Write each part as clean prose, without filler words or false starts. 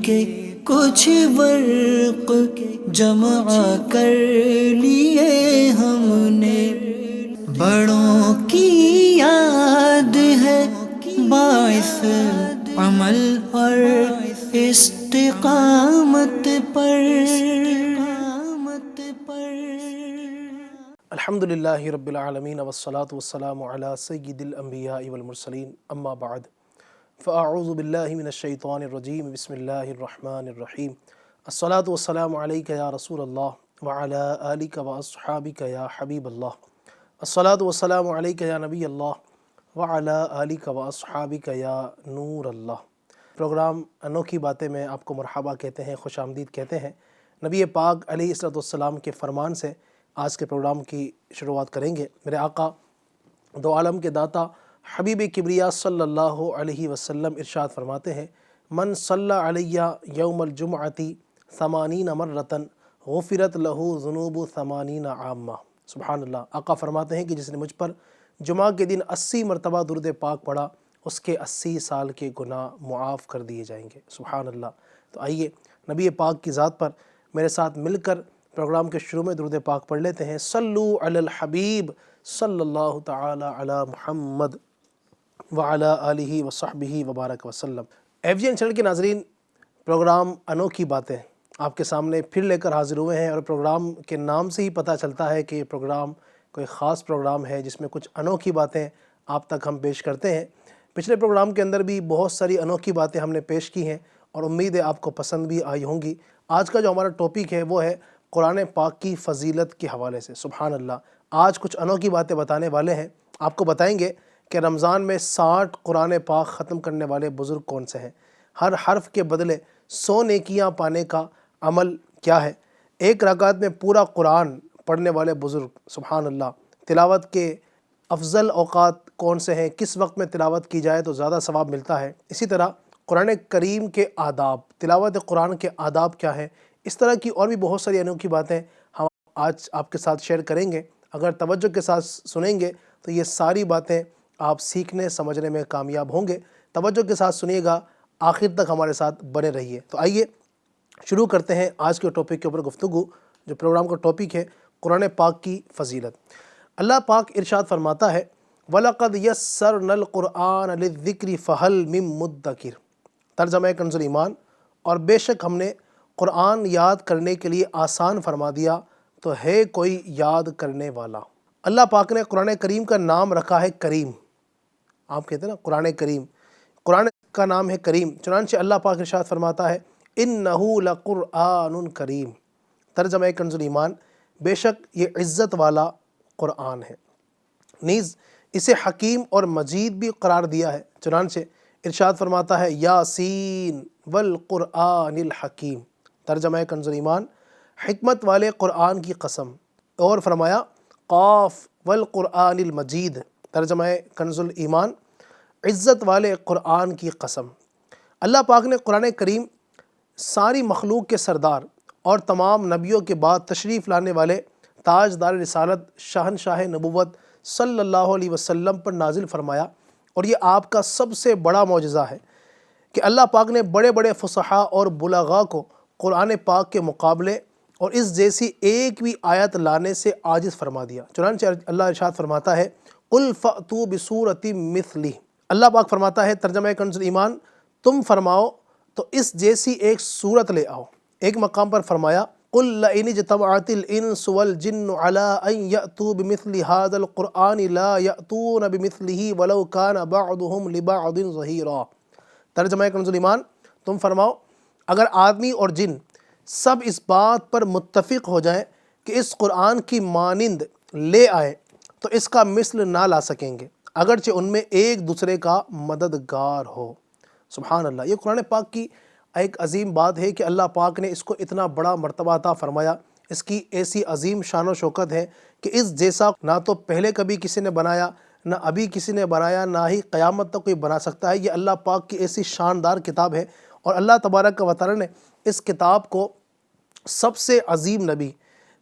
کے کچھ ورق جمع کر لیے ہم نے، بڑوں کی یاد ہے باعث عمل اور استقامت پر۔ الحمدللہ رب العالمین والصلاة والسلام علی سید الانبیاء والمرسلین، اما بعد فاعوذ باللہ من الشیطان الرجیم، بسم اللہ الرحمن الرحیم۔ الصلاة والسلام علیک یا رسول اللہ وعلی آلک واصحابک یا حبیب اللہ۔ الصلاة والسلام علیک یا نبی اللہ وعلی آلک واصحابک یا نور اللہ۔ پروگرام انوکھی باتیں میں آپ کو مرحبا کہتے ہیں، خوش آمدید کہتے ہیں۔ نبی پاک علیہ السلام کے فرمان سے آج کے پروگرام کی شروعات کریں گے۔ میرے آقا دو عالم کے داتا حبیب کبریا صلی اللہ علیہ وسلم ارشاد فرماتے ہیں، من صلی علیہ یوم الجمعۃ 80 مرۃ غفرت لہ ذنوب 80 عامہ۔ سبحان اللہ۔ آقا فرماتے ہیں کہ جس نے مجھ پر جمعہ کے دن 80 مرتبہ درود پاک پڑھا، اس کے 80 سال کے گناہ معاف کر دیے جائیں گے۔ سبحان اللہ۔ تو آئیے نبی پاک کی ذات پر میرے ساتھ مل کر پروگرام کے شروع میں درود پاک پڑھ لیتے ہیں۔ صلو علی الحبیب صلی اللہ تعالی علی محمد وعلی آلہ وصحبہ وبارک وسلم۔ FGN چینل کے ناظرین، پروگرام انوکھی باتیں آپ کے سامنے پھر لے کر حاضر ہوئے ہیں، اور پروگرام کے نام سے ہی پتہ چلتا ہے کہ یہ پروگرام کوئی خاص پروگرام ہے جس میں کچھ انوکھی باتیں آپ تک ہم پیش کرتے ہیں۔ پچھلے پروگرام کے اندر بھی بہت ساری انوکھی باتیں ہم نے پیش کی ہیں، اور امید ہے آپ کو پسند بھی آئی ہوں گی۔ آج کا جو ہمارا ٹاپک ہے وہ ہے قرآن پاک کی فضیلت کے حوالے سے۔ سبحان اللہ۔ آج کچھ انوکھی باتیں بتانے والے ہیں۔ آپ کو بتائیں گے کہ رمضان میں 60 قرآن پاک ختم کرنے والے بزرگ کون سے ہیں، ہر حرف کے بدلے 100 نیکیاں پانے کا عمل کیا ہے، ایک رکعت میں پورا قرآن پڑھنے والے بزرگ، سبحان اللہ، تلاوت کے افضل اوقات کون سے ہیں، کس وقت میں تلاوت کی جائے تو زیادہ ثواب ملتا ہے، اسی طرح قرآن کریم کے آداب، تلاوت قرآن کے آداب کیا ہیں، اس طرح کی اور بھی بہت ساری انوکھی باتیں ہم آج آپ کے ساتھ شیئر کریں گے۔ اگر توجہ کے ساتھ سنیں گے تو یہ ساری باتیں آپ سیکھنے سمجھنے میں کامیاب ہوں گے۔ توجہ کے ساتھ سنیے گا، آخر تک ہمارے ساتھ بنے رہیے۔ تو آئیے شروع کرتے ہیں آج کے ٹاپک کے اوپر گفتگو۔ جو پروگرام کا ٹاپک ہے قرآن پاک کی فضیلت۔ اللہ پاک ارشاد فرماتا ہے، وَلَقَدْ يَسَّرْنَا الْقُرْآنَ لِلذِّكْرِ فَهَلْ مِن مُدَّكِرٍ۔ ترجمہ کنز ایمان، اور بے شک ہم نے قرآن یاد کرنے کے لیے آسان فرما دیا، تو ہے کوئی یاد کرنے والا۔ اللہ پاک نے قرآن کریم کا نام رکھا ہے کریم۔ آپ کہتے ہیں نا قرآن کریم، قرآن کا نام ہے کریم، چنانچہ اللہ پاک ارشاد فرماتا ہے، اِنَّهُ لَقُرْآنٌ کریم۔ ترجمہ کنز ایمان، بے شک یہ عزت والا قرآن ہے، نیز اسے حکیم اور مجید بھی قرار دیا ہے، چنانچہ ارشاد فرماتا ہے، یاسین والقرآن الحکیم۔ ترجمہ کنز ایمان، حکمت والے قرآن کی قسم، اور فرمایا قاف والقرآن المجید۔ ترجمہ کنز ایمان، عزت والے قرآن کی قسم۔ اللہ پاک نے قرآن کریم ساری مخلوق کے سردار اور تمام نبیوں کے بعد تشریف لانے والے تاجدار رسالت شہنشاہ نبوت صلی اللہ علیہ وسلم پر نازل فرمایا، اور یہ آپ کا سب سے بڑا معجزہ ہے کہ اللہ پاک نے بڑے بڑے فصحاء اور بلغاء کو قرآن پاک کے مقابلے اور اس جیسی ایک بھی آیت لانے سے عاجز فرما دیا۔ چنانچہ اللہ ارشاد فرماتا ہے، قُلْ فَأْتُوا بِسُورَةٍ مِثْلِهِ۔ اللہ پاک فرماتا ہے، ترجمہ کنز ایمان، تم فرماؤ تو اس جیسی ایک صورت لے آؤ۔ ایک مقام پر فرمایا، قُلْ لَئِنِ اجْتَمَعَتِ الْإِنسُ وَالْجِنُّ عَلَىٰ أَن يَأْتُوا بِمِثْلِ هَٰذَا الْقُرْآنِ لَا يَأْتُونَ بِمِثْلِهِ وَلَوْ كَانَ بَعْضُهُمْ لِبَعْضٍ ظَهِيرًا۔ ترجمہ کنز ایمان، تم فرماؤ اگر آدمی اور جن سب اس بات پر متفق ہو جائیں کہ اس قرآن کی مانند لے آئیں تو اس کا مثل نہ لا سکیں گے، اگرچہ ان میں ایک دوسرے کا مددگار ہو۔ سبحان اللہ۔ یہ قرآن پاک کی ایک عظیم بات ہے کہ اللہ پاک نے اس کو اتنا بڑا مرتبہ عطا فرمایا، اس کی ایسی عظیم شان و شوکت ہے کہ اس جیسا نہ تو پہلے کبھی کسی نے بنایا، نہ ابھی کسی نے بنایا، نہ ہی قیامت تک کوئی بنا سکتا ہے۔ یہ اللہ پاک کی ایسی شاندار کتاب ہے، اور اللہ تبارک و تعالی نے اس کتاب کو سب سے عظیم نبی،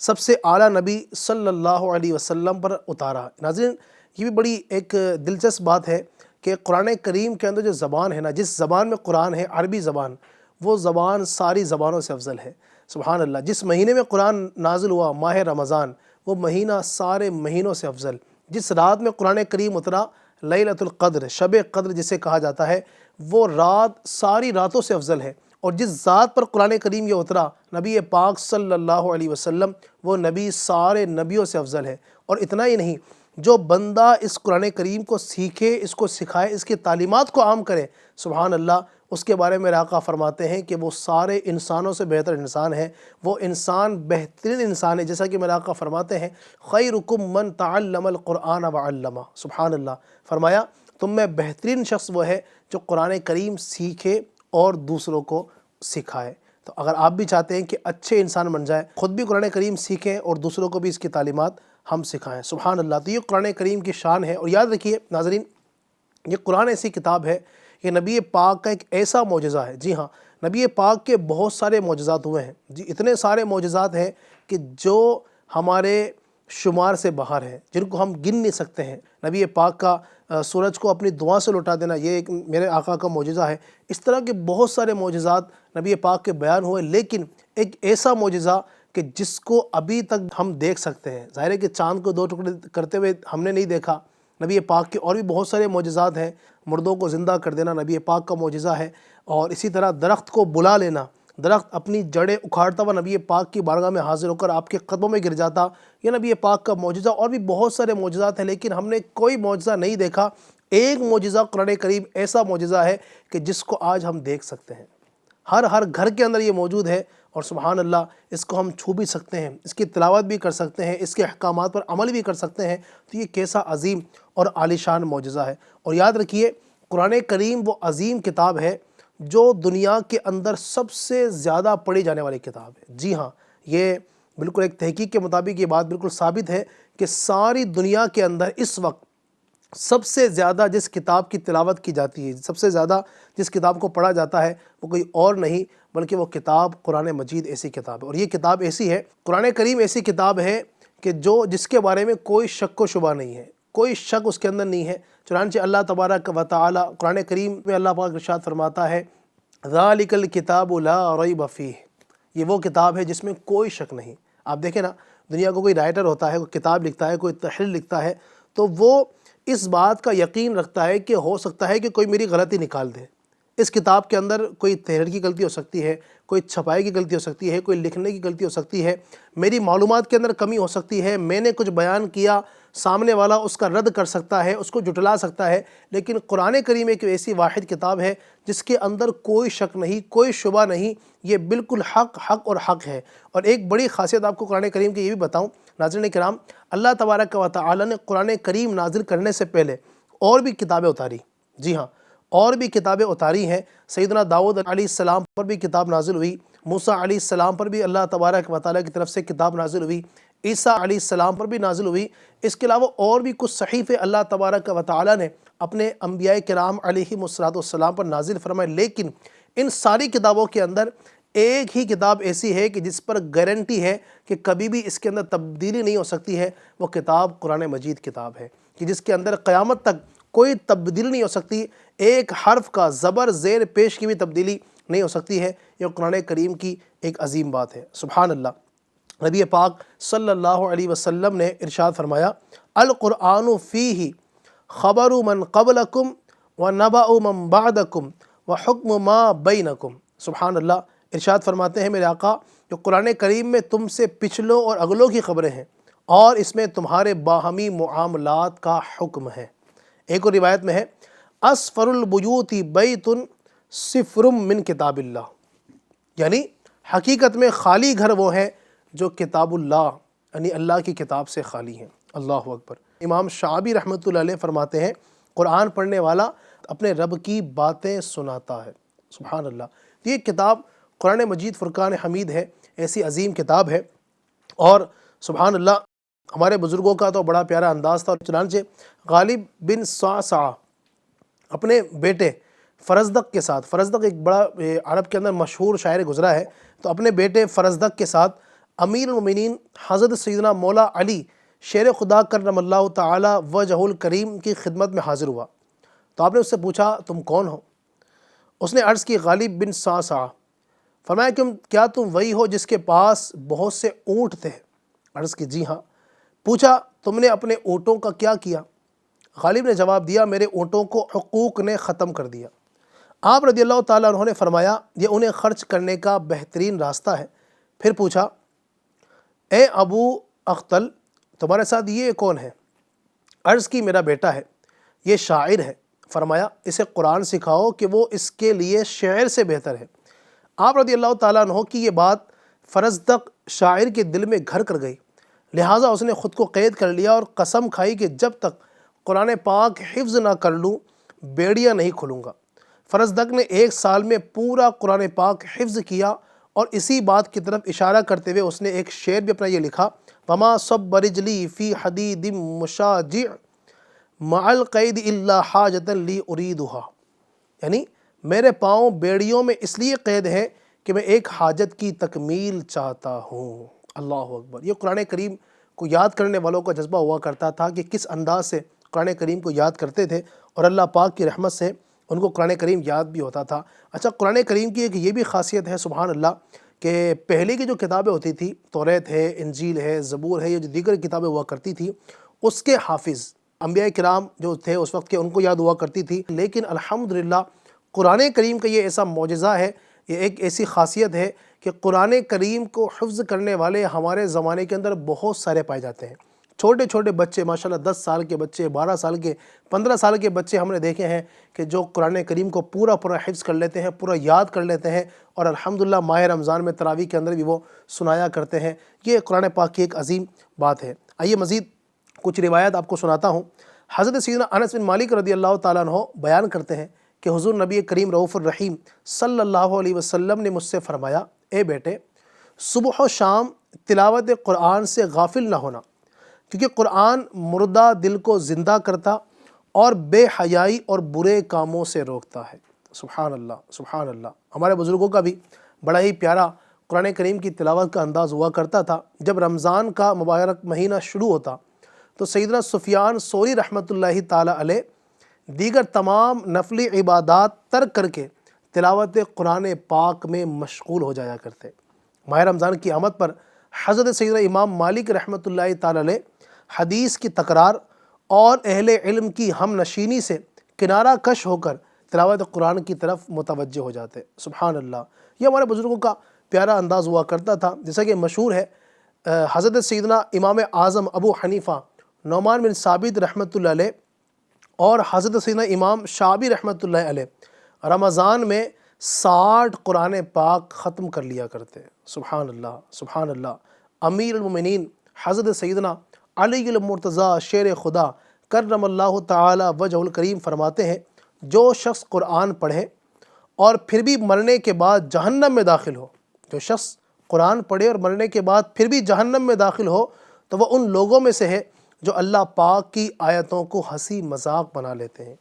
سب سے اعلیٰ نبی صلی اللہ علیہ وسلم پر اتارا۔ ناظرین، یہ بھی بڑی ایک دلچسپ بات ہے کہ قرآن کریم کے اندر جو زبان ہے نا، جس زبان میں قرآن ہے، عربی زبان، وہ زبان ساری زبانوں سے افضل ہے۔ سبحان اللہ، جس مہینے میں قرآن نازل ہوا ماہ رمضان، وہ مہینہ سارے مہینوں سے افضل۔ جس رات میں قرآن کریم اترا لیلۃ القدر، شب قدر جسے کہا جاتا ہے، وہ رات ساری راتوں سے افضل ہے۔ اور جس ذات پر قرآن کریم یہ اترا، نبی پاک صلی اللہ علیہ وسلم، وہ نبی سارے نبیوں سے افضل ہے۔ اور اتنا ہی نہیں، جو بندہ اس قرآن کریم کو سیکھے، اس کو سکھائے، اس کی تعلیمات کو عام کرے، سبحان اللہ، اس کے بارے میں میرے آقا فرماتے ہیں کہ وہ سارے انسانوں سے بہتر انسان ہے، وہ انسان بہترین انسان ہے۔ جیسا کہ میرے آقا فرماتے ہیں خیرکم من تعلم القرآن وعلمہ، سبحان اللہ، فرمایا تم میں بہترین شخص وہ ہے جو قرآن کریم سیکھے اور دوسروں کو سکھائے۔ تو اگر آپ بھی چاہتے ہیں کہ اچھے انسان بن جائے، خود بھی قرآن کریم سیکھیں اور دوسروں کو بھی اس کی تعلیمات ہم سکھائیں، سبحان اللہ۔ تو یہ قرآن کریم کی شان ہے۔ اور یاد رکھیے ناظرین، یہ قرآن ایسی کتاب ہے، یہ نبی پاک کا ایک ایسا معجزہ ہے۔ جی ہاں، نبی پاک کے بہت سارے معجزات ہوئے ہیں، جی اتنے سارے معجزات ہیں کہ جو ہمارے شمار سے باہر ہیں، جن کو ہم گن نہیں سکتے ہیں۔ نبی پاک کا سورج کو اپنی دعا سے لوٹا دینا، یہ ایک میرے آقا کا معجزہ ہے۔ اس طرح کے بہت سارے معجزات نبی پاک کے بیان ہوئے، لیکن ایک ایسا معجزہ کہ جس کو ابھی تک ہم دیکھ سکتے ہیں۔ ظاہر ہے کہ چاند کو 2 ٹکڑے کرتے ہوئے ہم نے نہیں دیکھا، نبی پاک کے اور بھی بہت سارے معجزات ہیں۔ مردوں کو زندہ کر دینا نبی پاک کا معجزہ ہے، اور اسی طرح درخت کو بلا لینا، درخت اپنی جڑیں اکھاڑتا ہوا نبی پاک کی بارگاہ میں حاضر ہو کر آپ کے قدموں میں گر جاتا، یہ نبی پاک کا معجزہ۔ اور بھی بہت سارے معجزات ہیں، لیکن ہم نے کوئی معجزہ نہیں دیکھا۔ ایک معجزہ قرآن کریم ایسا معجزہ ہے کہ جس کو آج ہم دیکھ سکتے ہیں، ہر گھر کے اندر یہ موجود ہے، اور سبحان اللہ اس کو ہم چھو بھی سکتے ہیں، اس کی تلاوت بھی کر سکتے ہیں، اس کے احکامات پر عمل بھی کر سکتے ہیں۔ تو یہ کیسا عظیم اور عالیشان معجزہ ہے۔ اور یاد رکھیے قرآن کریم وہ عظیم کتاب ہے جو دنیا کے اندر سب سے زیادہ پڑھی جانے والی کتاب ہے۔ جی ہاں، یہ بالکل ایک تحقیق کے مطابق یہ بات بالکل ثابت ہے کہ ساری دنیا کے اندر اس وقت سب سے زیادہ جس کتاب کی تلاوت کی جاتی ہے، سب سے زیادہ جس کتاب کو پڑھا جاتا ہے، وہ کوئی اور نہیں بلکہ وہ کتاب قرآن مجید ایسی کتاب ہے۔ اور یہ کتاب ایسی ہے، قرآن کریم ایسی کتاب ہے کہ جس کے بارے میں کوئی شک و شبہ نہیں ہے، کوئی شک اس کے اندر نہیں ہے۔ چنانچہ اللہ تبارک و تعالی قرآن کریم میں اللہ پاک ارشاد فرماتا ہے ذالک الکتاب لا ریب فیہ، یہ وہ کتاب ہے جس میں کوئی شک نہیں۔ آپ دیکھیں نا، دنیا کو کوئی رائٹر ہوتا ہے، کوئی کتاب لکھتا ہے، کوئی تحریر لکھتا ہے، تو وہ اس بات کا یقین رکھتا ہے کہ ہو سکتا ہے کہ کوئی میری غلطی نکال دے۔ اس کتاب کے اندر کوئی تحریر کی غلطی ہو سکتی ہے، کوئی چھپائی کی غلطی ہو سکتی ہے، کوئی لکھنے کی غلطی ہو سکتی ہے، میری معلومات کے اندر کمی ہو سکتی ہے، میں نے کچھ بیان کیا، سامنے والا اس کا رد کر سکتا ہے، اس کو جھٹلا سکتا ہے۔ لیکن قرآن کریم ایک ایسی واحد کتاب ہے جس کے اندر کوئی شک نہیں، کوئی شبہ نہیں، یہ بالکل حق اور حق ہے۔ اور ایک بڑی خاصیت آپ کو قرآن کریم کی یہ بھی بتاؤں ناظرین کرام، اللہ تبارک و تعالی نے قرآن کریم نازل کرنے سے پہلے اور بھی کتابیں اتاری۔ جی ہاں، اور بھی کتابیں اتاری ہیں۔ سیدنا داؤد علیہ السلام پر بھی کتاب نازل ہوئی، موسیٰ علیہ السلام پر بھی اللہ تبارک و تعالی کی طرف سے کتاب نازل ہوئی، عیسیٰ علیہ السلام پر بھی نازل ہوئی۔ اس کے علاوہ اور بھی کچھ صحیفے اللہ تبارک و تعالی نے اپنے انبیاء کرام علیہم السلام پر نازل فرمائے۔ لیکن ان ساری کتابوں کے اندر ایک ہی کتاب ایسی ہے کہ جس پر گارنٹی ہے کہ کبھی بھی اس کے اندر تبدیلی نہیں ہو سکتی ہے، وہ کتاب قرآن مجید کتاب ہے، کہ جس کے اندر قیامت تک کوئی تبدیلی نہیں ہو سکتی، ایک حرف کا زبر زیر پیش کی بھی تبدیلی نہیں ہو سکتی ہے۔ یہ قرآن کریم کی ایک عظیم بات ہے، سبحان اللہ۔ نبی پاک صلی اللہ علیہ وسلم نے ارشاد فرمایا القرآن فیہ خبر من قبلکم ونبأ من بعدکم وحکم ما بینکم، سبحان اللہ۔ ارشاد فرماتے ہیں میرے آقا کہ قرآن کریم میں تم سے پچھلوں اور اگلوں کی خبریں ہیں، اور اس میں تمہارے باہمی معاملات کا حکم ہے۔ ایک اور روایت میں ہے اسفر البیوت بیت صفر من کتاب اللہ، یعنی حقیقت میں خالی گھر وہ ہیں جو کتاب اللہ یعنی اللہ کی کتاب سے خالی ہیں۔ اللہ اکبر۔ امام شعبی رحمۃ اللہ علیہ فرماتے ہیں قرآن پڑھنے والا اپنے رب کی باتیں سناتا ہے، سبحان اللہ۔ یہ کتاب قرآن مجید فرقان حمید ہے، ایسی عظیم کتاب ہے، اور سبحان اللہ ہمارے بزرگوں کا تو بڑا پیارا انداز تھا۔ چنانچہ غالب بن صعصع اپنے بیٹے فرزدق کے ساتھ، فرزدق ایک بڑا عرب کے اندر مشہور شاعر گزرا ہے، تو اپنے بیٹے فرزدق کے ساتھ امیر المومنین حضرت سیدنا مولا علی شیر خدا کرم اللہ تعالی وجہ الکریم کی خدمت میں حاضر ہوا۔ تو آپ نے اس سے پوچھا تم کون ہو؟ اس نے عرض کی غالب بن صعصع، فرمایا کہ کیا تم وہی ہو جس کے پاس بہت سے اونٹ تھے؟ عرض کی جی ہاں۔ پوچھا تم نے اپنے اونٹوں کا کیا کیا؟ غالب نے جواب دیا میرے اونٹوں کو حقوق نے ختم کر دیا۔ آپ رضی اللہ تعالیٰ عنہ نے فرمایا یہ انہیں خرچ کرنے کا بہترین راستہ ہے۔ پھر پوچھا اے ابو اختل تمہارے ساتھ یہ کون ہے؟ عرض کی میرا بیٹا ہے، یہ شاعر ہے۔ فرمایا اسے قرآن سکھاؤ کہ وہ اس کے لیے شعر سے بہتر ہے۔ آپ رضی اللہ تعالیٰ عنہ کی یہ بات فرزدق شاعر کے دل میں گھر کر گئی، لہٰذا اس نے خود کو قید کر لیا اور قسم کھائی کہ جب تک قرآن پاک حفظ نہ کر لوں بیڑیاں نہیں کھولوں گا۔ فرزدق نے 1 سال میں پورا قرآن پاک حفظ کیا، اور اسی بات کی طرف اشارہ کرتے ہوئے اس نے ایک شعر بھی اپنا یہ لکھا وما صب رجلی فی حدید مشاجع مع القید الا حاجتا لی اریدها، یعنی میرے پاؤں بیڑیوں میں اس لیے قید ہے کہ میں ایک حاجت کی تکمیل چاہتا ہوں۔ اللہ اکبر۔ یہ قرآن کریم کو یاد کرنے والوں کا جذبہ ہوا کرتا تھا کہ کس انداز سے قرآن کریم کو یاد کرتے تھے، اور اللہ پاک کی رحمت سے ان کو قرآن کریم یاد بھی ہوتا تھا۔ اچھا، قرآن کریم کی ایک یہ بھی خاصیت ہے سبحان اللہ کہ پہلے کی جو کتابیں ہوتی تھی، توریت ہے، انجیل ہے، زبور ہے، یہ جو دیگر کتابیں ہوا کرتی تھی، اس کے حافظ انبیاء کرام جو تھے اس وقت کے ان کو یاد ہوا کرتی تھی، لیکن الحمدللہ قرآن کریم کا یہ ایسا معجزہ ہے، یہ ایک ایسی خاصیت ہے کہ قرآن کریم کو حفظ کرنے والے ہمارے زمانے کے اندر بہت سارے پائے جاتے ہیں۔ چھوٹے چھوٹے بچے ماشاءاللہ 10 سال کے بچے، 12 سال کے، 15 سال کے بچے ہم نے دیکھے ہیں کہ جو قرآن کریم کو پورا حفظ کر لیتے ہیں، پورا یاد کر لیتے ہیں، اور الحمدللہ ماہ رمضان میں تراویح کے اندر بھی وہ سنایا کرتے ہیں۔ یہ قرآن پاک کی ایک عظیم بات ہے۔ آئیے مزید کچھ روایت آپ کو سناتا ہوں۔ حضرت سیدنا انس بن مالک رضی اللہ تعالیٰ عنہ بیان کرتے ہیں کہ حضور نبی کریم رؤوف الرحیم صلی اللہ علیہ وسلم نے مجھ سے فرمایا اے بیٹے، صبح و شام تلاوت قرآن سے غافل نہ ہونا، کیونکہ قرآن مردہ دل کو زندہ کرتا اور بے حیائی اور برے کاموں سے روکتا ہے۔ سبحان اللہ، سبحان اللہ۔ ہمارے بزرگوں کا بھی بڑا ہی پیارا قرآن کریم کی تلاوت کا انداز ہوا کرتا تھا۔ جب رمضان کا مبارک مہینہ شروع ہوتا تو سیدنا سفیان ثوری رحمۃ اللہ تعالی علیہ دیگر تمام نفلی عبادات ترک کر کے تلاوت قرآن پاک میں مشغول ہو جایا کرتے۔ ماہ رمضان کی آمد پر حضرت سیدنا امام مالک رحمۃ اللہ تعالی علیہ حدیث کی تکرار اور اہل علم کی ہم نشینی سے کنارہ کش ہو کر تلاوت قرآن کی طرف متوجہ ہو جاتے۔ سبحان اللہ۔ یہ ہمارے بزرگوں کا پیارا انداز ہوا کرتا تھا، جیسا کہ مشہور ہے حضرت سیدنا امام اعظم ابو حنیفہ نعمان بن ثابت رحمۃ اللہ علیہ اور حضرت سیدنا امام شعبی رحمۃ اللہ علیہ رمضان میں 60 قرآن پاک ختم کر لیا کرتے۔ سبحان اللہ، سبحان اللہ۔ امیر المومنین حضرت سیدنا علی المرتضیٰ شیر خدا کرم اللہ تعالی وجہ الکریم فرماتے ہیں جو شخص قرآن پڑھے اور پھر بھی مرنے کے بعد جہنم میں داخل ہو، جو شخص قرآن پڑھے اور مرنے کے بعد پھر بھی جہنم میں داخل ہو تو وہ ان لوگوں میں سے ہے جو اللہ پاک کی آیتوں کو ہنسی مذاق بنا لیتے ہیں۔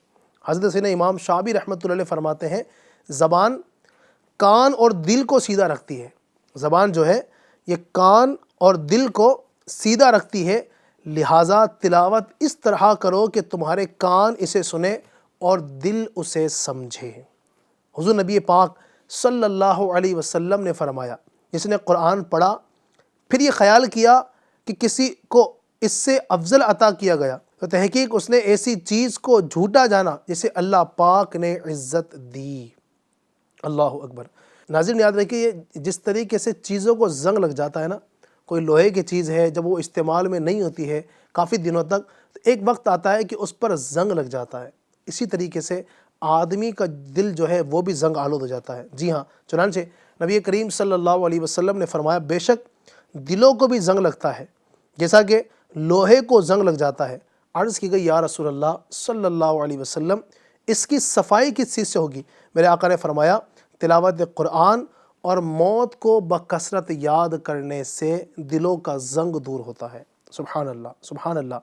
حضرت سیدنا امام شعبی رحمۃ اللہ علیہ فرماتے ہیں زبان کان اور دل کو سیدھا رکھتی ہے، زبان جو ہے یہ کان اور دل کو سیدھا رکھتی ہے، لہٰذا تلاوت اس طرح کرو کہ تمہارے کان اسے سنیں اور دل اسے سمجھے۔ حضور نبی پاک صلی اللہ علیہ وسلم نے فرمایا جس نے قرآن پڑھا پھر یہ خیال کیا کہ کسی کو اس سے افضل عطا کیا گیا تو تحقیق اس نے ایسی چیز کو جھوٹا جانا جسے اللہ پاک نے عزت دی۔ اللہ اکبر۔ ناظرین یاد رکھیے یہ جس طریقے سے چیزوں کو زنگ لگ جاتا ہے نا، کوئی لوہے کی چیز ہے جب وہ استعمال میں نہیں ہوتی ہے کافی دنوں تک تو ایک وقت آتا ہے کہ اس پر زنگ لگ جاتا ہے، اسی طریقے سے آدمی کا دل جو ہے وہ بھی زنگ آلود ہو جاتا ہے۔ جی ہاں، چنانچہ نبی کریم صلی اللہ علیہ وسلم نے فرمایا بے شک دلوں کو بھی زنگ لگتا ہے جیسا کہ لوہے کو زنگ لگ جاتا ہے۔ عرض کی گئی یا رسول اللہ صلی اللہ علیہ وسلم اس کی صفائی کس چیز سے ہوگی؟ میرے آقا نے فرمایا تلاوت قرآن اور موت کو بکثرت یاد کرنے سے دلوں کا زنگ دور ہوتا ہے۔ سبحان اللہ، سبحان اللہ۔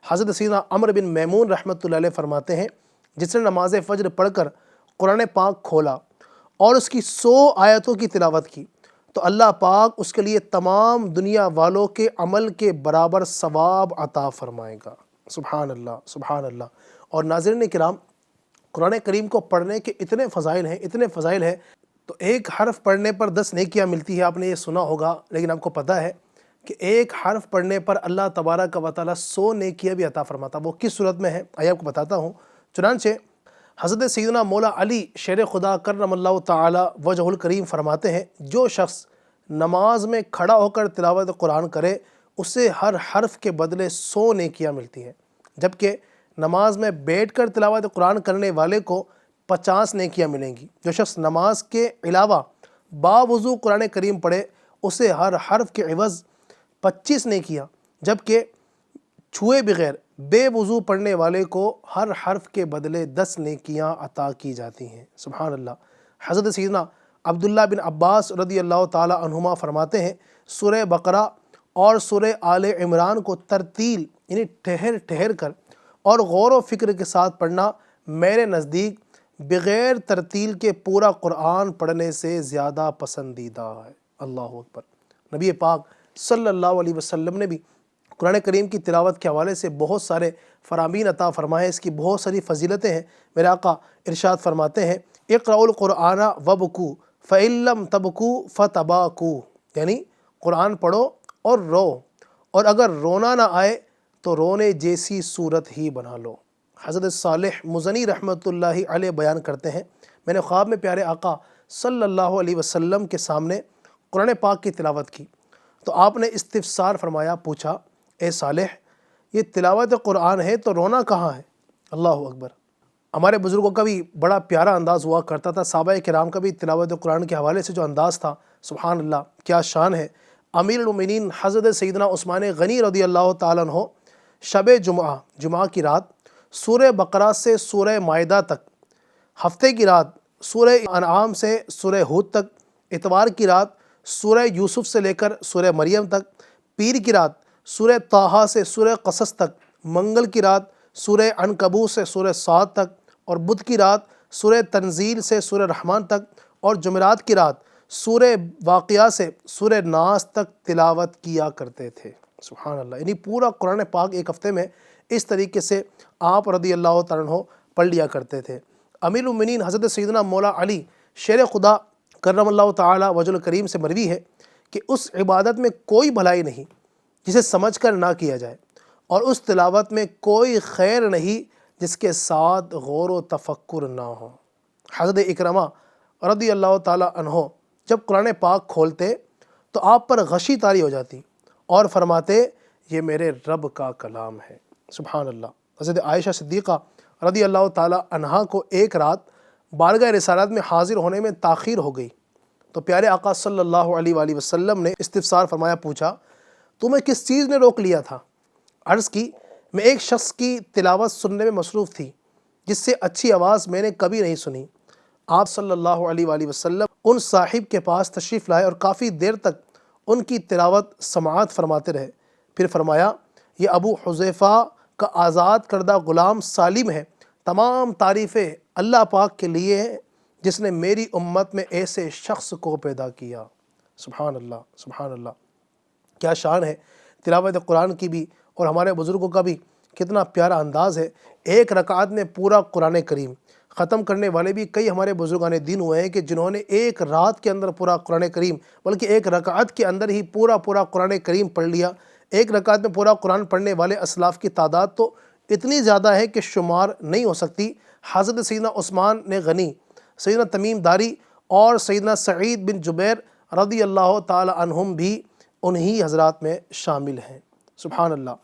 حضرت سیدنا عمر بن میمون رحمۃ اللہ علیہ فرماتے ہیں جس نے نماز فجر پڑھ کر قرآن پاک کھولا اور اس کی 100 آیتوں کی تلاوت کی تو اللہ پاک اس کے لیے تمام دنیا والوں کے عمل کے برابر ثواب عطا فرمائے گا۔ سبحان اللہ، سبحان اللہ۔ اور ناظرین کرام، قرآن کریم کو پڑھنے کے اتنے فضائل ہیں، اتنے فضائل ہیں تو ایک حرف پڑھنے پر 10 نیکیاں ملتی ہے، آپ نے یہ سنا ہوگا، لیکن آپ کو پتہ ہے کہ ایک حرف پڑھنے پر اللہ تبارک و تعالیٰ 100 نیکیاں بھی عطا فرماتا۔ وہ کس صورت میں ہے آئیے آپ کو بتاتا ہوں۔ چنانچہ حضرت سیدنا مولا علی شیر خدا کرم اللہ تعالی وجہ الکریم فرماتے ہیں، جو شخص نماز میں کھڑا ہو کر تلاوت قرآن کرے اسے ہر حرف کے بدلے 100 نیکیاں ملتی ہیں، جبکہ نماز میں بیٹھ کر تلاوت قرآن کرنے والے کو 50 نیکیاں ملیں گی۔ جو شخص نماز کے علاوہ باوضو قرآن کریم پڑھے اسے ہر حرف کے عوض 25 نیکیاں، جبکہ چھوئے بغیر بے وضو پڑھنے والے کو ہر حرف کے بدلے 10 نیکیاں عطا کی جاتی ہیں۔ سبحان اللہ۔ حضرت سیدنا عبداللہ بن عباس رضی اللہ تعالی عنہما فرماتے ہیں، سورہ بقرہ اور سورہ آل عمران کو ترتیل یعنی ٹھہر ٹھہر کر اور غور و فکر کے ساتھ پڑھنا میرے نزدیک بغیر ترتیل کے پورا قرآن پڑھنے سے زیادہ پسندیدہ ہے۔ اللہ اکبر۔ نبی پاک صلی اللہ علیہ وسلم نے بھی قرآن کریم کی تلاوت کے حوالے سے بہت سارے فرامین عطا فرمائے، اس کی بہت ساری فضیلتیں ہیں۔ میرے آقا ارشاد فرماتے ہیں، اقرأوا القرآن وابکوا فإن لم تبکوا فتباکوا، یعنی قرآن پڑھو اور رو، اور اگر رونا نہ آئے تو رونے جیسی صورت ہی بنا لو۔ حضرت صالح مزنی رحمۃ اللہ علیہ بیان کرتے ہیں، میں نے خواب میں پیارے آقا صلی اللہ علیہ وسلم کے سامنے قرآن پاک کی تلاوت کی تو آپ نے استفسار فرمایا، پوچھا، اے صالح یہ تلاوت قرآن ہے تو رونا کہاں ہے؟ اللہ اکبر۔ ہمارے بزرگوں کا بھی بڑا پیارا انداز ہوا کرتا تھا، صحابہ کرام کا بھی تلاوت قرآن کے حوالے سے جو انداز تھا، سبحان اللہ کیا شان ہے۔ امیر المومنین حضرت سیدنا عثمان غنی رضی اللہ تعالیٰ عنہ شب جمعہ کی رات سورہ بقرہ سے سورہ مائدہ تک، ہفتے کی رات سورہ انعام سے سورہ ہود تک، اتوار کی رات سورہ یوسف سے لے کر سورہ مریم تک، پیر کی رات سورہ طٰہٰ سے سورہ قصص تک، منگل کی رات سورہ عنکبوت سے سورہ صاد تک، اور بدھ کی رات سورہ تنزیل سے سورہ رحمان تک، اور جمعرات کی رات سورہ واقعہ سے سورہ ناس تک تلاوت کیا کرتے تھے۔ سبحان اللہ، یعنی پورا قرآن پاک ایک ہفتے میں اس طریقے سے آپ رضی اللہ تعالیٰ عنہ پڑھ لیا کرتے تھے۔ امیر المومنین حضرت سیدنا مولا علی شیر خدا کرم اللہ تعالی وجہ الکریم سے مروی ہے کہ اس عبادت میں کوئی بھلائی نہیں جسے سمجھ کر نہ کیا جائے، اور اس تلاوت میں کوئی خیر نہیں جس کے ساتھ غور و تفکر نہ ہو۔ حضرت اکرمہ رضی اللہ تعالی عنہ جب قرآن پاک کھولتے تو آپ پر غشی طاری ہو جاتی اور فرماتے، یہ میرے رب کا کلام ہے۔ سبحان اللہ۔ حضرت عائشہ صدیقہ رضی اللہ تعالی عنہا کو ایک رات بارگاہ رسالت میں حاضر ہونے میں تاخیر ہو گئی تو پیارے آقا صلی اللہ علیہ وآلہ وسلم نے استفسار فرمایا، پوچھا، تمہیں کس چیز نے روک لیا تھا؟ عرض کی، میں ایک شخص کی تلاوت سننے میں مصروف تھی جس سے اچھی آواز میں نے کبھی نہیں سنی۔ آپ صلی اللہ علیہ وآلہ وسلم ان صاحب کے پاس تشریف لائے اور کافی دیر تک ان کی تلاوت سماعت فرماتے رہے۔ پھر فرمایا، یہ ابو حذیفہ کا آزاد کردہ غلام سالم ہے، تمام تعریفیں اللہ پاک کے لیے ہیں جس نے میری امت میں ایسے شخص کو پیدا کیا۔ سبحان اللہ، سبحان اللہ، کیا شان ہے تلاوت قرآن کی بھی، اور ہمارے بزرگوں کا بھی کتنا پیارا انداز ہے۔ ایک رکعت میں پورا قرآن کریم ختم کرنے والے بھی کئی ہمارے بزرگان دین ہوئے ہیں کہ جنہوں نے ایک رات کے اندر پورا قرآن کریم، بلکہ ایک رکعت کے اندر ہی پورا قرآن کریم پڑھ لیا۔ ایک رکعت میں پورا قرآن پڑھنے والے اسلاف کی تعداد تو اتنی زیادہ ہے کہ شمار نہیں ہو سکتی۔ حضرت سیدنا عثمان نے غنی، سیدنا تمیم داری اور سیدنا سعید بن جبیر رضی اللہ تعالی عنہم بھی انہی حضرات میں شامل ہیں۔ سبحان اللہ۔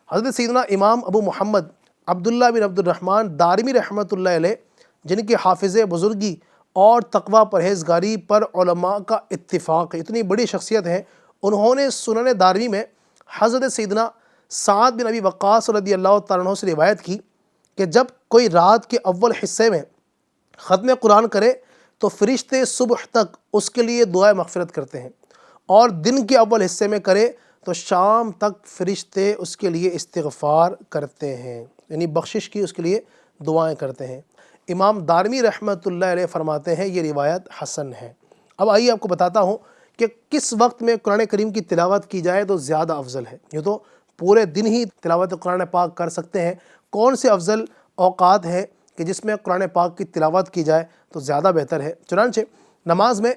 حضرت سیدنا امام ابو محمد عبداللہ بن عبد الرحمن دارمی رحمۃ اللہ علیہ، جن کی حافظ بزرگی اور تقوی پرہیزگاری پر علماء کا اتفاق ہے، اتنی بڑی شخصیت ہیں، انہوں نے سنن دارمی میں حضرت سیدنا سعد بن ابی وقاص رضی اللہ تعالیٰ عنہ سے روایت کی کہ جب کوئی رات کے اول حصے میں ختم قرآن کرے تو فرشتے صبح تک اس کے لیے دعائے مغفرت کرتے ہیں، اور دن کے اول حصے میں کرے تو شام تک فرشتے اس کے لیے استغفار کرتے ہیں، یعنی بخشش کی اس کے لیے دعائیں کرتے ہیں۔ امام دارمی رحمۃ اللہ علیہ فرماتے ہیں یہ روایت حسن ہے۔ اب آئیے آپ کو بتاتا ہوں کہ کس وقت میں قرآن کریم کی تلاوت کی جائے تو زیادہ افضل ہے۔ یہ تو پورے دن ہی تلاوت قرآن پاک کر سکتے ہیں، کون سے افضل اوقات ہیں کہ جس میں قرآن پاک کی تلاوت کی جائے تو زیادہ بہتر ہے؟ چنانچہ نماز میں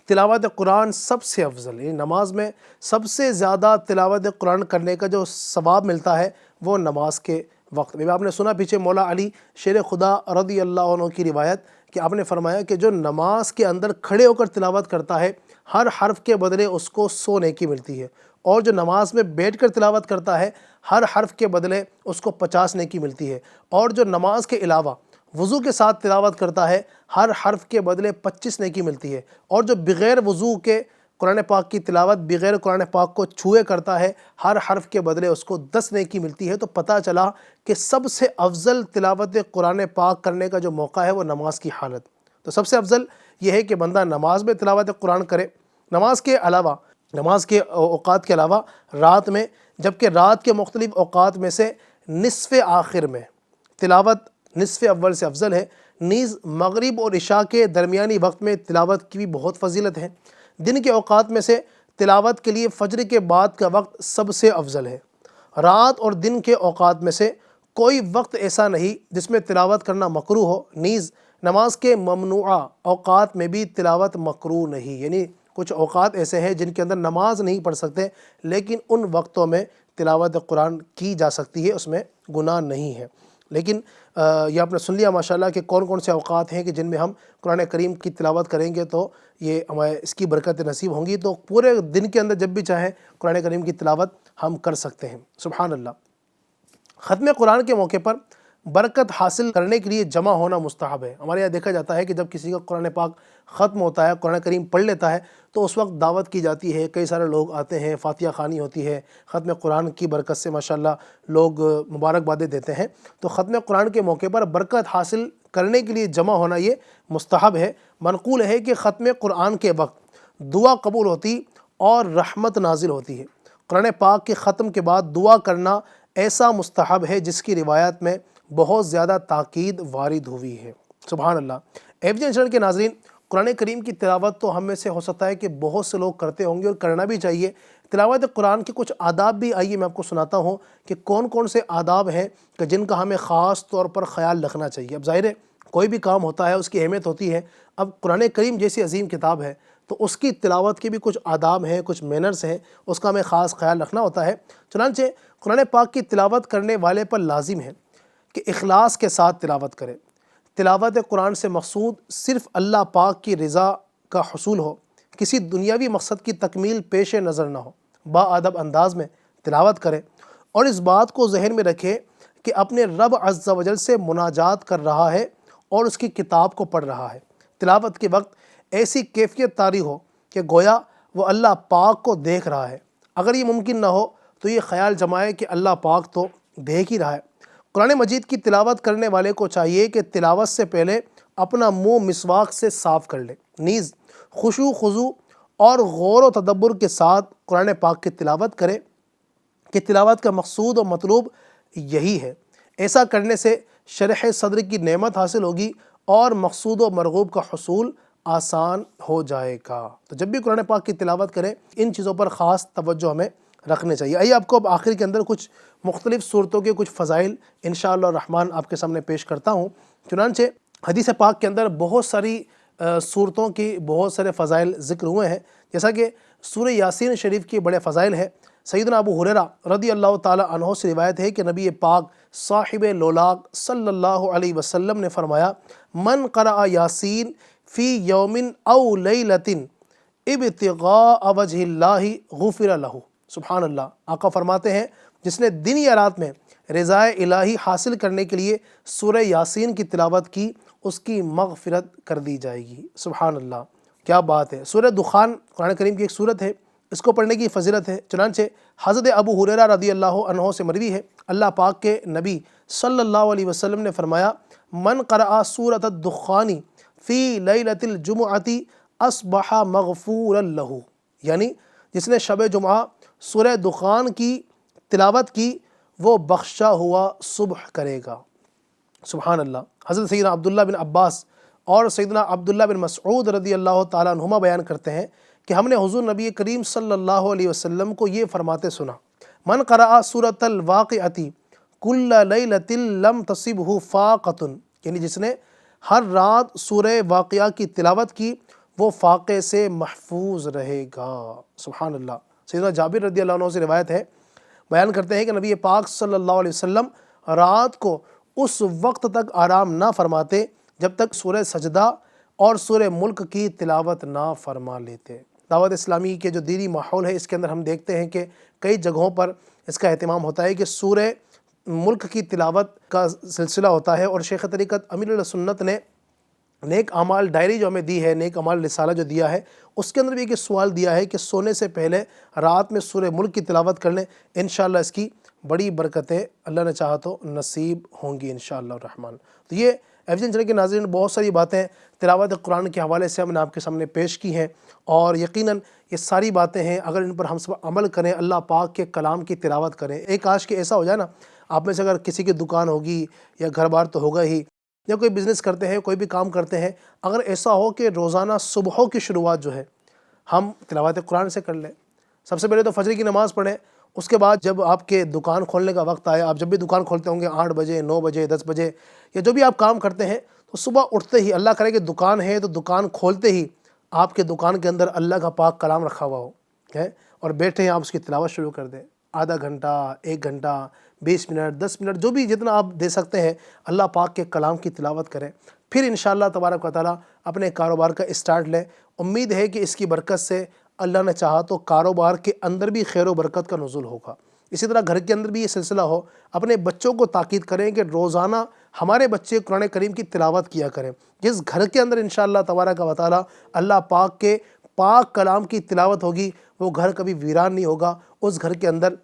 تلاوت قرآن سب سے افضل، یعنی نماز میں سب سے زیادہ تلاوت قرآن کرنے کا جو ثواب ملتا ہے وہ نماز کے وقت میں۔ آپ نے سنا پیچھے مولا علی شیر خدا رضی اللہ عنہ کی روایت کہ آپ نے فرمایا کہ جو نماز کے اندر کھڑے ہو کر تلاوت کرتا ہے ہر حرف کے بدلے اس کو 100 نیکی ملتی ہے، اور جو نماز میں بیٹھ کر تلاوت کرتا ہے ہر حرف کے بدلے اس کو 50 نیکی ملتی ہے، اور جو نماز کے علاوہ وضو کے ساتھ تلاوت کرتا ہے ہر حرف کے بدلے 25 نیکی ملتی ہے، اور جو بغیر وضو کے قرآن پاک کی تلاوت بغیر قرآن پاک کو چھوئے کرتا ہے ہر حرف کے بدلے اس کو 10 نیکی ملتی ہے۔ تو پتہ چلا کہ سب سے افضل تلاوت قرآن پاک کرنے کا جو موقع ہے وہ نماز کی حالت۔ تو سب سے افضل یہ ہے کہ بندہ نماز میں تلاوت قرآن کرے، نماز کے علاوہ، نماز کے اوقات کے علاوہ رات میں، جبکہ رات کے مختلف اوقات میں سے نصف آخر میں تلاوت نصف اول سے افضل ہے، نیز مغرب اور عشاء کے درمیانی وقت میں تلاوت کی بھی بہت فضیلت ہے۔ دن کے اوقات میں سے تلاوت کے لیے فجر کے بعد کا وقت سب سے افضل ہے۔ رات اور دن کے اوقات میں سے کوئی وقت ایسا نہیں جس میں تلاوت کرنا مکروہ ہو، نیز نماز کے ممنوعہ اوقات میں بھی تلاوت مکروہ نہیں، یعنی کچھ اوقات ایسے ہیں جن کے اندر نماز نہیں پڑھ سکتے لیکن ان وقتوں میں تلاوت قرآن کی جا سکتی ہے، اس میں گناہ نہیں ہے۔ لیکن یہ آپ نے سن لیا ماشاءاللہ کہ کون کون سے اوقات ہیں کہ جن میں ہم قرآن کریم کی تلاوت کریں گے تو یہ ہمیں اس کی برکت نصیب ہوں گی۔ تو پورے دن کے اندر جب بھی چاہیں قرآن کریم کی تلاوت ہم کر سکتے ہیں۔ سبحان اللہ۔ ختم قرآن کے موقع پر برکت حاصل کرنے کے لیے جمع ہونا مستحب ہے۔ ہمارے یہاں دیکھا جاتا ہے کہ جب کسی کا قرآن پاک ختم ہوتا ہے، قرآن کریم پڑھ لیتا ہے تو اس وقت دعوت کی جاتی ہے، کئی سارے لوگ آتے ہیں، فاتحہ خوانی ہوتی ہے، ختم قرآن کی برکت سے ماشاءاللہ لوگ مبارکبادیں دیتے ہیں۔ تو ختم قرآن کے موقع پر برکت حاصل کرنے کے لیے جمع ہونا یہ مستحب ہے۔ منقول ہے کہ ختم قرآن کے وقت دعا قبول ہوتی اور رحمت نازل ہوتی ہے۔ قرآن پاک کے ختم کے بعد دعا کرنا ایسا مستحب ہے جس کی روایت میں بہت زیادہ تاکید وارد ہوئی ہے۔ سبحان اللہ۔ ایف جی چینل کے ناظرین، قرآن کریم کی تلاوت تو ہم میں سے ہو سکتا ہے کہ بہت سے لوگ کرتے ہوں گے اور کرنا بھی چاہیے۔ تلاوت قرآن کے کچھ آداب بھی آئیے میں آپ کو سناتا ہوں کہ کون کون سے آداب ہیں کہ جن کا ہمیں خاص طور پر خیال رکھنا چاہیے۔ اب ظاہر ہے کوئی بھی کام ہوتا ہے اس کی اہمیت ہوتی ہے، اب قرآن کریم جیسی عظیم کتاب ہے تو اس کی تلاوت کے بھی کچھ آداب ہیں، کچھ مینرز ہیں، اس کا ہمیں خاص خیال رکھنا ہوتا ہے۔ چنانچہ قرآن پاک کی تلاوت کرنے والے پر لازم ہے کہ اخلاص کے ساتھ تلاوت کرے۔ تلاوت قرآن سے مقصود صرف اللہ پاک کی رضا کا حصول ہو، کسی دنیاوی مقصد کی تکمیل پیش نظر نہ ہو، باادب انداز میں تلاوت کرے اور اس بات کو ذہن میں رکھے کہ اپنے رب عز و جل سے مناجات کر رہا ہے اور اس کی کتاب کو پڑھ رہا ہے۔ تلاوت کے وقت ایسی کیفیت طاری ہو کہ گویا وہ اللہ پاک کو دیکھ رہا ہے۔ اگر یہ ممکن نہ ہو تو یہ خیال جمائے کہ اللہ پاک تو دیکھ ہی رہا ہے۔ قرآن مجید کی تلاوت کرنے والے کو چاہیے کہ تلاوت سے پہلے اپنا منہ مسواک سے صاف کر لے، نیز خشوع خضوع اور غور و تدبر کے ساتھ قرآن پاک کی تلاوت کرے کہ تلاوت کا مقصود و مطلوب یہی ہے۔ ایسا کرنے سے شرح صدر کی نعمت حاصل ہوگی اور مقصود و مرغوب کا حصول آسان ہو جائے گا۔ تو جب بھی قرآن پاک کی تلاوت کریں ان چیزوں پر خاص توجہ ہمیں رکھنے چاہیے۔ آئیے آپ کو اب آخر کے اندر کچھ مختلف صورتوں کے کچھ فضائل انشاءاللہ الرحمن آپ کے سامنے پیش کرتا ہوں۔ چنانچہ حدیث پاک کے اندر بہت ساری صورتوں کی بہت سارے فضائل ذکر ہوئے ہیں، جیسا کہ سورہ یاسین شریف کی بڑے فضائل ہیں۔ سیدنا ابو ہریرہ رضی اللہ تعالی عنہ سے روایت ہے کہ نبی پاک صاحب لولاق صلی اللہ علیہ وسلم نے فرمایا، من قرأ یاسین فی یوم او لیلۃ ابتغاء وجہ اللہ غفر لہ۔ سبحان اللہ۔ آقا فرماتے ہیں جس نے دن یا رات میں رضائے الہی حاصل کرنے کے لیے سورہ یاسین کی تلاوت کی اس کی مغفرت کر دی جائے گی۔ سبحان اللہ، کیا بات ہے۔ سورہ دخان قرآن کریم کی ایک سورت ہے، اس کو پڑھنے کی فضیلت ہے۔ چنانچہ حضرت ابو ہریرہ رضی اللہ عنہ سے مروی ہے، اللہ پاک کے نبی صلی اللہ علیہ وسلم نے فرمایا، من قرأ سورۃ الدخان فی لیلۃ الجمعۃ اصبح مغفورا لہ، یعنی جس نے شب جمعہ سورہ دخان کی تلاوت کی وہ بخشا ہوا صبح کرے گا۔ سبحان اللہ۔ حضرت سیدنا عبداللہ بن عباس اور سیدنا عبداللہ بن مسعود رضی اللہ تعالیٰ عنہما بیان کرتے ہیں کہ ہم نے حضور نبی کریم صلی اللہ علیہ وسلم کو یہ فرماتے سنا، من قرأ سورۃ الواقعۃ کل لیلۃ لم تصبہ فاقۃ، یعنی جس نے ہر رات سورہ واقعہ کی تلاوت کی وہ فاقے سے محفوظ رہے گا۔ سبحان اللہ۔ سیدنا جابر رضی اللہ عنہ سے روایت ہے، بیان کرتے ہیں کہ نبی پاک صلی اللہ علیہ وسلم رات کو اس وقت تک آرام نہ فرماتے جب تک سورہ سجدہ اور سورہ ملک کی تلاوت نہ فرما لیتے۔ دعوت اسلامی کے جو دینی ماحول ہے اس کے اندر ہم دیکھتے ہیں کہ کئی جگہوں پر اس کا اہتمام ہوتا ہے کہ سورہ ملک کی تلاوت کا سلسلہ ہوتا ہے، اور شیخ طریقت امیر علیہ سنت نے نیک اعمال ڈائری جو ہمیں دی ہے، نیک اعمال رسالہ جو دیا ہے، اس کے اندر بھی ایک سوال دیا ہے کہ سونے سے پہلے رات میں سورہ ملک کی تلاوت کر لیں، انشاءاللہ اس کی بڑی برکتیں اللہ نے چاہا تو نصیب ہوں گی انشاءاللہ الرحمن۔ تو یہ ایویژن چینل کے ناظرین بہت ساری باتیں تلاوت قرآن کے حوالے سے ہم نے آپ کے سامنے پیش کی ہیں، اور یقیناً یہ ساری باتیں ہیں اگر ان پر ہم سب عمل کریں، اللہ پاک کے کلام کی تلاوت کریں۔ ایک آج کہ ایسا ہو جائے نا، آپ میں سے اگر کسی کی دکان ہوگی یا گھر بار تو ہوگا ہی، یا کوئی بزنس کرتے ہیں، کوئی بھی کام کرتے ہیں، اگر ایسا ہو کہ روزانہ صبحوں کی شروعات جو ہے ہم تلاوت قرآن سے کر لیں۔ سب سے پہلے تو فجر کی نماز پڑھیں، اس کے بعد جب آپ کے دکان کھولنے کا وقت آئے، آپ جب بھی دکان کھولتے ہوں گے 8 بجے 9 بجے 10 بجے یا جو بھی آپ کام کرتے ہیں، تو صبح اٹھتے ہی اللہ کرے کہ دکان ہے تو دکان کھولتے ہی آپ کے دکان کے اندر اللہ کا پاک کلام رکھا ہوا ہو ہے، اور بیٹھے ہیں آپ اس کی تلاوت شروع کر دیں۔ آدھا گھنٹہ، 1 گھنٹہ، 20 منٹ، 10 منٹ، جو بھی جتنا آپ دے سکتے ہیں اللہ پاک کے کلام کی تلاوت کریں۔ پھر انشاءاللہ تبارک و تعالیٰ اپنے کاروبار کا اسٹارٹ لیں۔ امید ہے کہ اس کی برکت سے اللہ نے چاہا تو کاروبار کے اندر بھی خیر و برکت کا نزول ہوگا۔ اسی طرح گھر کے اندر بھی یہ سلسلہ ہو، اپنے بچوں کو تاکید کریں کہ روزانہ ہمارے بچے قرآن کریم کی تلاوت کیا کریں۔ جس گھر کے اندر انشاءاللہ تبارک و تعالیٰ اللہ پاک کے پاک کلام کی تلاوت ہوگی، وہ گھر کبھی ویران نہیں ہوگا، اس گھر کے اندر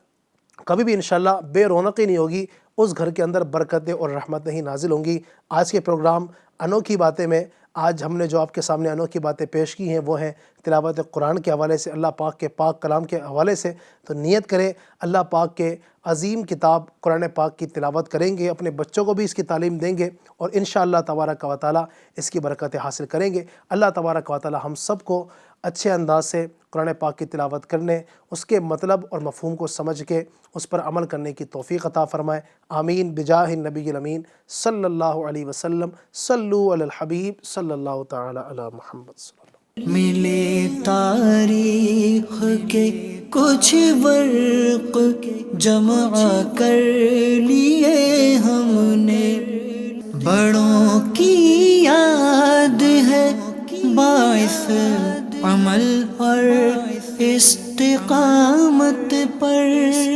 کبھی بھی انشاءاللہ بے رونقی نہیں ہوگی، اس گھر کے اندر برکتیں اور رحمتیں ہی نازل ہوں گی۔ آج کے پروگرام انوکھی باتیں میں آج ہم نے جو آپ کے سامنے انوکھی باتیں پیش کی ہیں وہ ہیں تلاوت قرآن کے حوالے سے، اللہ پاک کے پاک کلام کے حوالے سے۔ تو نیت کریں اللہ پاک کے عظیم کتاب قرآن پاک کی تلاوت کریں گے، اپنے بچوں کو بھی اس کی تعلیم دیں گے، اور انشاءاللہ تبارک و تعالیٰ اس کی برکتیں حاصل کریں گے۔ اللہ تبارک و تعالیٰ ہم سب کو اچھے انداز سے قرآن پاک کی تلاوت کرنے، اس کے مطلب اور مفہوم کو سمجھ کے اس پر عمل کرنے کی توفیق عطا فرمائے۔ آمین بجاہ النبی الامین صلی اللہ علیہ وسلم۔ صلو علی الحبیب صلی اللہ تعالی علی محمد صلی اللہ۔ ملے تاریخ کے کچھ ورق جمع کر لیے ہم نے، بڑوں کی یاد ہے باعث عمل اور استقامت پر۔